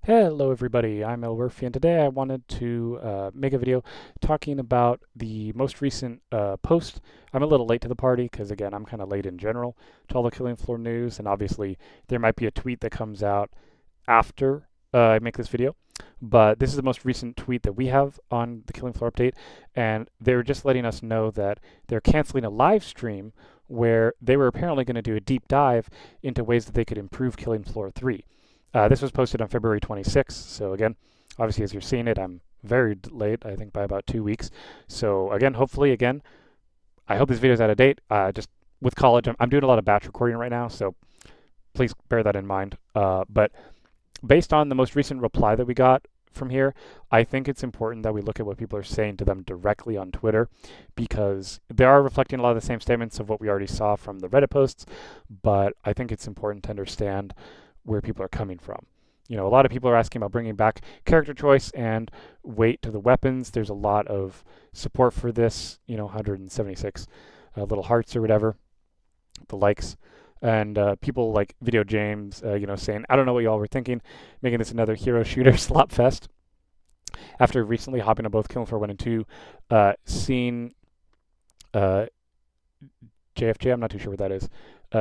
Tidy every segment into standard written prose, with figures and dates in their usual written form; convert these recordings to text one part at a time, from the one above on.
Hello everybody, I'm Elwirfy and today I wanted to make a video talking about the most recent post. I'm a little late to the party because again I'm kind of late in general to all the Killing Floor news, and obviously there might be a tweet that comes out after I make this video. But this is the most recent tweet that we have on the Killing Floor update, and they're just letting us know that they're canceling a live stream where they were apparently going to do a deep dive into ways that they could improve Killing Floor 3. This was posted on February 26th, so again, obviously as you're seeing it, I'm very late, I think by about 2 weeks. So again, hopefully, again, I hope this video is out of date. Just with college, I'm doing a lot of batch recording right now, so please bear that in mind. But based on the most recent reply that we got from here, I think it's important that we look at what people are saying to them directly on Twitter, because they are reflecting a lot of the same statements of what we already saw from the Reddit posts, but I think it's important to understand where people are coming from. You know, a lot of people are asking about bringing back character choice and weight to the weapons. There's a lot of support for this, 176 little hearts or whatever, the likes. And people like Video James, saying, I don't know what y'all were thinking, making this another hero shooter slop fest. After recently hopping on both Killing Floor 1 and 2, seeing JFJ, I'm not too sure what that is.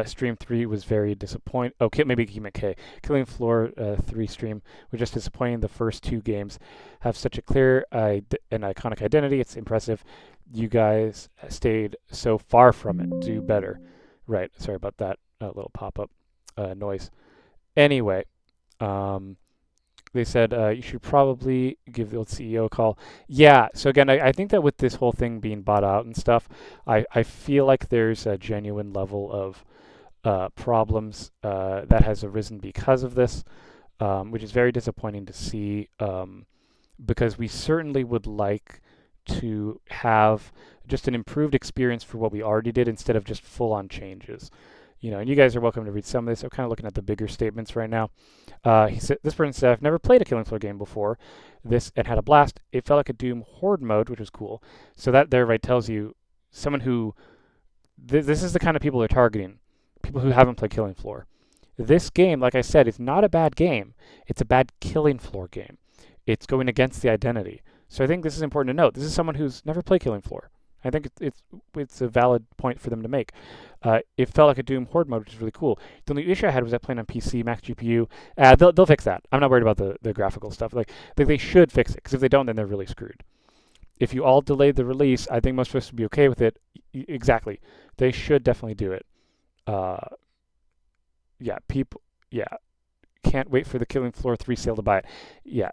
Stream 3 was very disappointing. Oh, maybe he meant K. Killing Floor 3 stream was just disappointing. The first two games have such a clear and iconic identity. It's impressive. You guys stayed so far from it. Do better. Right. Sorry about that little pop-up noise. Anyway, they said you should probably give the old CEO a call. Yeah, so again, I think that with this whole thing being bought out and stuff, I feel like there's a genuine level of problems that has arisen because of this, which is very disappointing to see, because we certainly would like to have just an improved experience for what we already did instead of just full-on changes. And you guys are welcome to read some of this. I'm kind of looking at the bigger statements right now. He said, this person said, I've never played a Killing Floor game before this and had a blast. It felt like a Doom Horde mode, which was cool. So that there, right, tells you someone who, this is the kind of people they're targeting, people who haven't played Killing Floor. This game, like I said, is not a bad game. It's a bad Killing Floor game. It's going against the identity. So I think this is important to note. This is someone who's never played Killing Floor. I think it's a valid point for them to make. It felt like a Doom Horde mode, which is really cool. The only issue I had was that playing on PC, max GPU. They'll fix that. I'm not worried about the graphical stuff. Like they should fix it, because if they don't, then they're really screwed. If you all delayed the release, I think most of us would be okay with it. Exactly. They should definitely do it. Yeah, can't wait for the Killing Floor 3 sale to buy it. Yeah,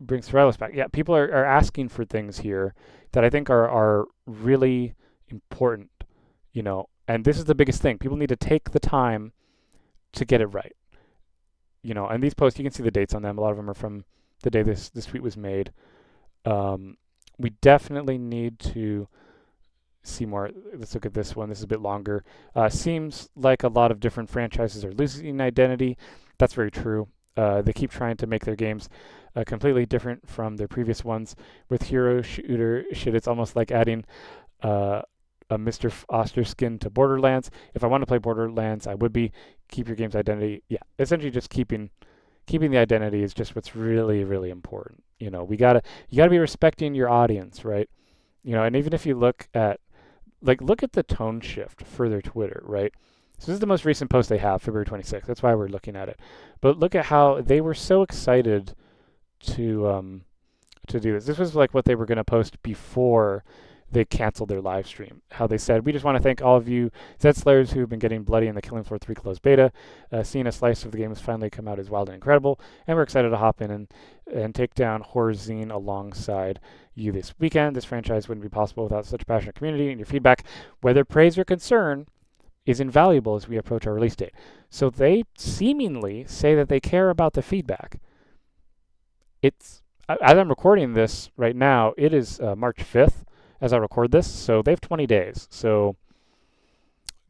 bring Surrealist back. Yeah, people are asking for things here that I think are really important, and this is the biggest thing. People need to take the time to get it right. And these posts, you can see the dates on them. A lot of them are from the day this tweet was made. We definitely need to see more. Let's look at this one. This is a bit longer. Seems like a lot of different franchises are losing identity. That's very true. They keep trying to make their games completely different from their previous ones. With hero shooter shit, it's almost like adding a Mr. Oster skin to Borderlands. If I want to play Borderlands, I would be. Keep your game's identity. Yeah, essentially just keeping the identity is just what's really, really important. You gotta be respecting your audience, right? And even if you look at the tone shift for their Twitter, right? So this is the most recent post they have, February 26th. That's why we're looking at it. But look at how they were so excited to do this. This was like what they were going to post before they canceled their live stream. How they said, we just want to thank all of you Zed Slayers who have been getting bloody in the Killing Floor 3 closed beta. Seeing a slice of the game has finally come out is wild and incredible, and we're excited to hop in and take down Horzine alongside you this weekend. This franchise wouldn't be possible without such a passionate community, and your feedback, whether praise or concern, is invaluable as we approach our release date. So they seemingly say that they care about the feedback. As I'm recording this right now, it is March 5th as I record this, so they have 20 days. So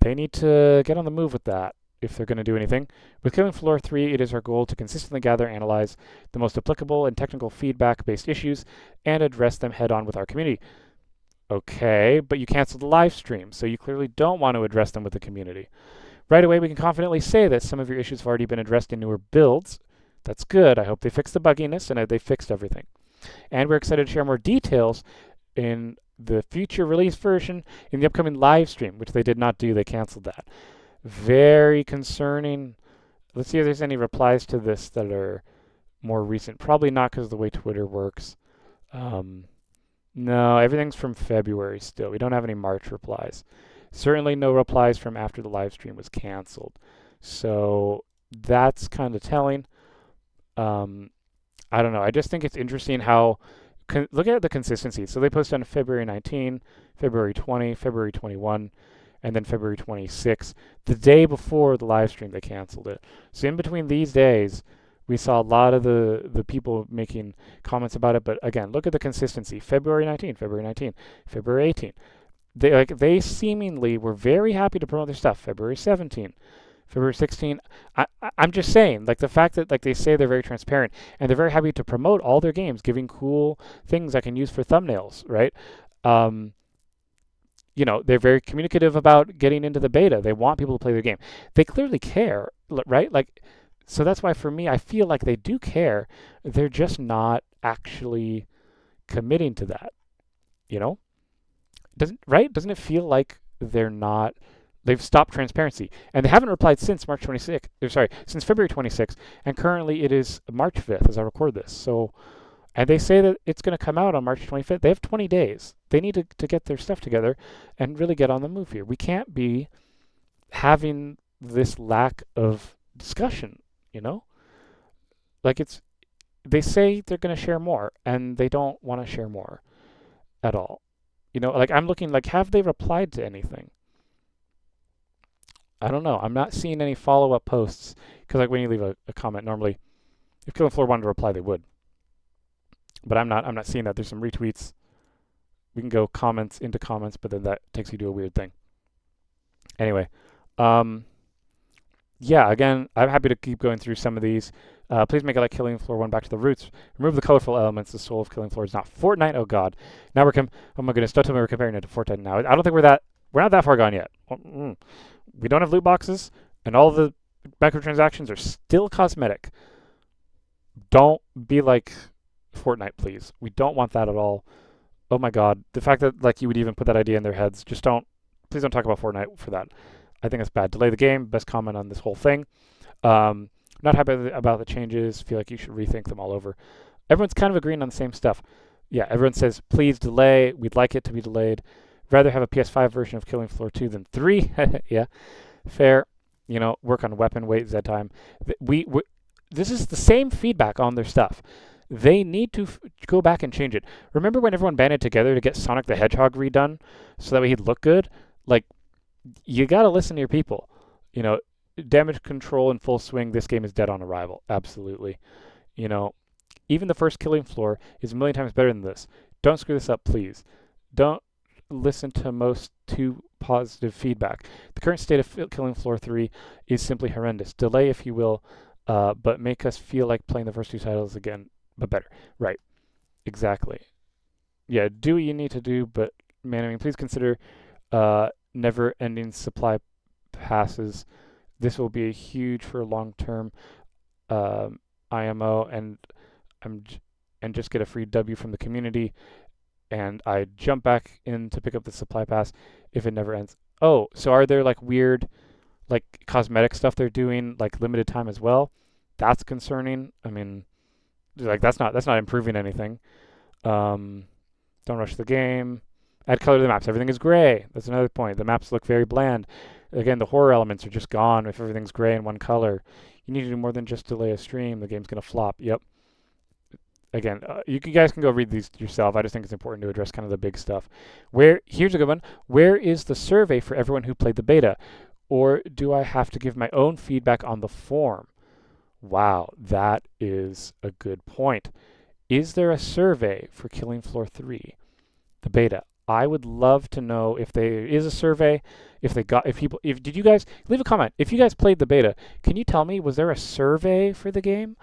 they need to get on the move with that if they're going to do anything. With Killing Floor 3, it is our goal to consistently gather and analyze the most applicable and technical feedback-based issues and address them head-on with our community. Okay, but you canceled the live stream, so you clearly don't want to address them with the community. Right away, we can confidently say that some of your issues have already been addressed in newer builds. That's good. I hope they fix the bugginess and they fixed everything. And we're excited to share more details in the future release version in the upcoming live stream, which they did not do. They canceled that. Very concerning. Let's see if there's any replies to this that are more recent. Probably not because of the way Twitter works. Um, no, everything's from February still. We don't have any March replies. Certainly no replies from after the live stream was canceled. So that's kind of telling. Um, I don't know. I just think it's interesting how look at the consistency. So they posted on February 19, February 20, February 21, and then February 26. The day before the live stream, they canceled it. So in between these days, we saw a lot of the people making comments about it. But again, look at the consistency. February 19, February 19, February 18. They seemingly were very happy to promote their stuff. February 17. February 16. I'm just saying, like the fact that like they say they're very transparent and they're very happy to promote all their games, giving cool things I can use for thumbnails, right? Um, they're very communicative about getting into the beta. They want people to play their game. They clearly care, right? Like, so that's why for me, I feel like they do care. They're just not actually committing to that, you know? Doesn't it feel like they're not? They've stopped transparency, and they haven't replied since March 26th. Sorry, since February 26th, and currently it is March 5th as I record this. So, and they say that it's going to come out on March 25th. They have 20 days. They need to get their stuff together and really get on the move here. We can't be having this lack of discussion. You know, like they say they're going to share more, and they don't want to share more at all. Like I'm looking like have they replied to anything? I don't know. I'm not seeing any follow-up posts because like when you leave a comment, normally if Killing Floor wanted to reply, they would. But I'm not. I'm not seeing that. There's some retweets. We can go comments into comments, but then that takes you to a weird thing. Anyway, yeah. Again, I'm happy to keep going through some of these. Please make it like Killing Floor 1 back to the roots. Remove the colorful elements. The soul of Killing Floor is not Fortnite. Oh God. Now oh my goodness. Don't tell me we're comparing it to Fortnite now. I don't think we're not that far gone yet. We don't have loot boxes, and all the microtransactions are still cosmetic. Don't be like Fortnite, please. We don't want that at all. Oh my God. The fact that like you would even put that idea in their heads, please don't talk about Fortnite for that. I think it's bad. Delay the game. Best comment on this whole thing. Not happy about the changes. Feel like you should rethink them all over. Everyone's kind of agreeing on the same stuff. Yeah, everyone says, please delay. We'd like it to be delayed. Rather have a PS5 version of Killing Floor 2 than 3. Yeah, fair. Work on weapon weight, Z time. This is the same feedback on their stuff. They need to go back and change it. Remember when everyone banded together to get Sonic the Hedgehog redone so that way he'd look good? Like, you got to listen to your people. Damage control in full swing. This game is dead on arrival. Absolutely. Even the first Killing Floor is a million times better than this. Don't screw this up, please. Don't listen to most too positive feedback. The current state of Killing Floor 3 is simply horrendous. Delay, if you will, but make us feel like playing the first two titles again, but better. Right. Exactly. Yeah, do what you need to do, but man, I mean, please consider never-ending supply passes. This will be huge for long-term IMO, and just get a free W from the community. And I jump back in to pick up the supply pass if it never ends. Oh, so are there like weird, like cosmetic stuff they're doing, like limited time as well? That's concerning. I mean, like that's not improving anything. Don't rush the game. Add color to the maps. Everything is gray. That's another point. The maps look very bland. Again, the horror elements are just gone if everything's gray in one color. You need to do more than just delay a stream. The game's gonna flop. Yep. Again, you guys can go read these yourself. I just think it's important to address kind of the big stuff. Here's a good one. Where is the survey for everyone who played the beta? Or do I have to give my own feedback on the form? Wow, that is a good point. Is there a survey for Killing Floor 3, the beta? I would love to know if there is a survey, did you guys, leave a comment. If you guys played the beta, can you tell me, was there a survey for the game?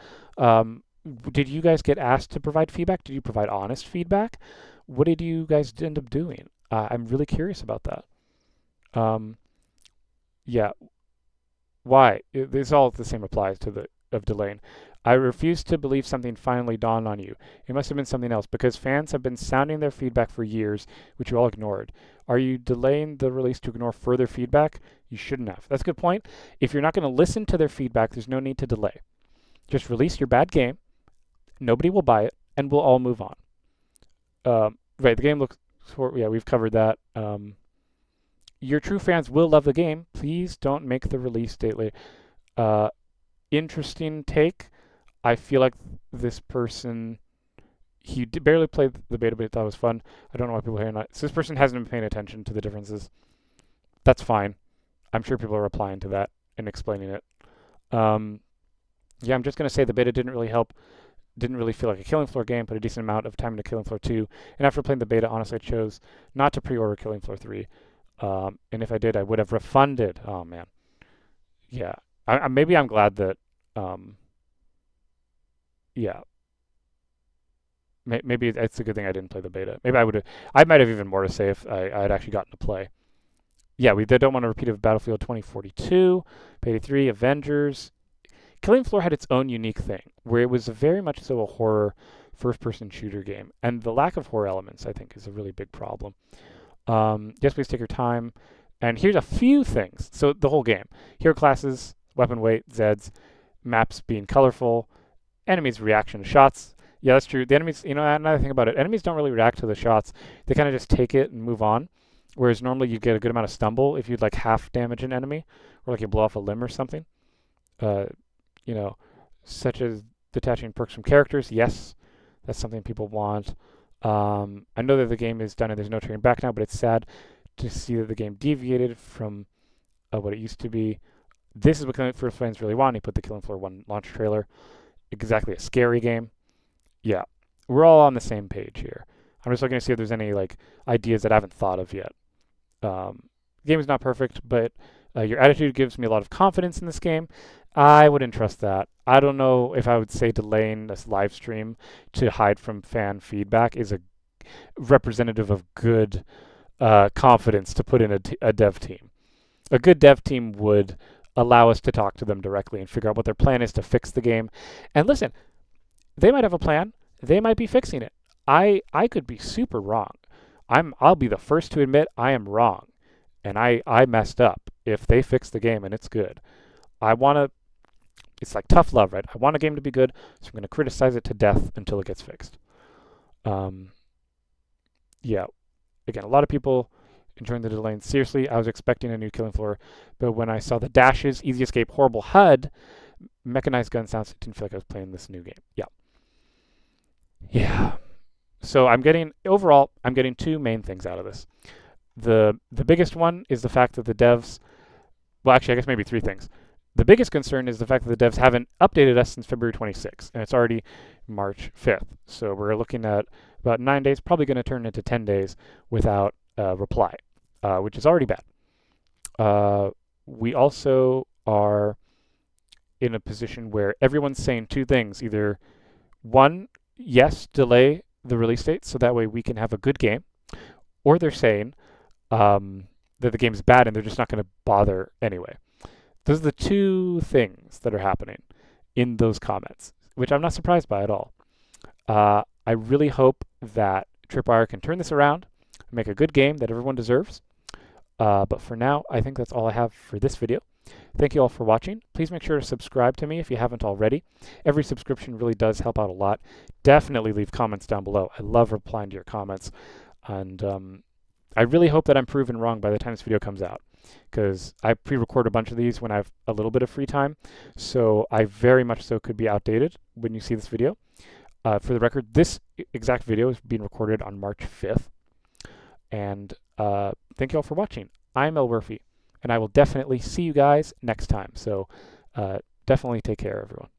Did you guys get asked to provide feedback? Did you provide honest feedback? What did you guys end up doing? I'm really curious about that. Yeah. Why? This all the same applies to of delaying. I refuse to believe something finally dawned on you. It must have been something else, because fans have been sounding their feedback for years, which you all ignored. Are you delaying the release to ignore further feedback? You shouldn't have. That's a good point. If you're not going to listen to their feedback, there's no need to delay. Just release your bad game. Nobody will buy it, and we'll all move on. Right, the game looks... Yeah, we've covered that. Your true fans will love the game. Please don't make the release date late. Interesting take. I feel like this person, he barely played the beta, but he thought it was fun. I don't know why people are hearing that. So this person hasn't been paying attention to the differences. That's fine. I'm sure people are replying to that and explaining it. Yeah, I'm just going to say the beta didn't really help. Didn't really feel like a Killing Floor game, but a decent amount of time into Killing Floor 2. And after playing the beta, honestly, I chose not to pre-order Killing Floor 3. And if I did, I would have refunded. Oh, man. Yeah. Maybe I'm glad that... yeah. Maybe it's a good thing I didn't play the beta. Maybe I might have even more to say if I had actually gotten to play. Yeah, we don't want a repeat of Battlefield 2042, Payday 3, Avengers. Killing Floor had its own unique thing, where it was very much so a horror first-person shooter game. And the lack of horror elements, I think, is a really big problem. Yes, please take your time. And here's a few things. So the whole game. Hero classes, weapon weight, Zeds, maps being colorful, enemies' reaction to shots. Yeah, that's true. The enemies, another thing about it, enemies don't really react to the shots. They kind of just take it and move on. Whereas normally you get a good amount of stumble if you'd like half damage an enemy, or like you blow off a limb or something. Such as detaching perks from characters. Yes, that's something people want. I know that the game is done and there's no turning back now, but it's sad to see that the game deviated from what it used to be. This is what Killing Floor fans really want. He put the Killing Floor 1 launch trailer. Exactly a scary game. Yeah, we're all on the same page here. I'm just looking to see if there's any ideas that I haven't thought of yet. The game is not perfect, but your attitude gives me a lot of confidence in this game. I wouldn't trust that. I don't know if I would say delaying this live stream to hide from fan feedback is a representative of good confidence to put in a dev team. A good dev team would allow us to talk to them directly and figure out what their plan is to fix the game. And listen, they might have a plan. They might be fixing it. I could be super wrong. I'll be the first to admit I am wrong. And I messed up if they fix the game and it's good. It's like tough love, right? I want a game to be good, so I'm going to criticize it to death until it gets fixed. Yeah. Again, a lot of people enjoying the delay. Seriously, I was expecting a new Killing Floor, but when I saw the dashes, easy escape, horrible HUD, mechanized gun sounds, it didn't feel like I was playing this new game. Yeah. Yeah. So overall, I'm getting two main things out of this. The biggest one is the fact that the devs, well, actually, I guess maybe three things. The biggest concern is the fact that the devs haven't updated us since February 26th, and it's already March 5th. So we're looking at about 9 days, probably going to turn into 10 days without a reply, which is already bad. We also are in a position where everyone's saying two things. Either one, yes, delay the release date so that way we can have a good game, or they're saying that the game's bad and they're just not going to bother anyway. Those are the two things that are happening in those comments, which I'm not surprised by at all. I really hope that Tripwire can turn this around and make a good game that everyone deserves. But for now, I think that's all I have for this video. Thank you all for watching. Please make sure to subscribe to me if you haven't already. Every subscription really does help out a lot. Definitely leave comments down below. I love replying to your comments. And I really hope that I'm proven wrong by the time this video comes out, because I pre-record a bunch of these when I have a little bit of free time. So I very much so could be outdated when you see this video. For the record, this exact video is being recorded on March 5th. And thank you all for watching. I'm Elwirfy, and I will definitely see you guys next time. So definitely take care, everyone.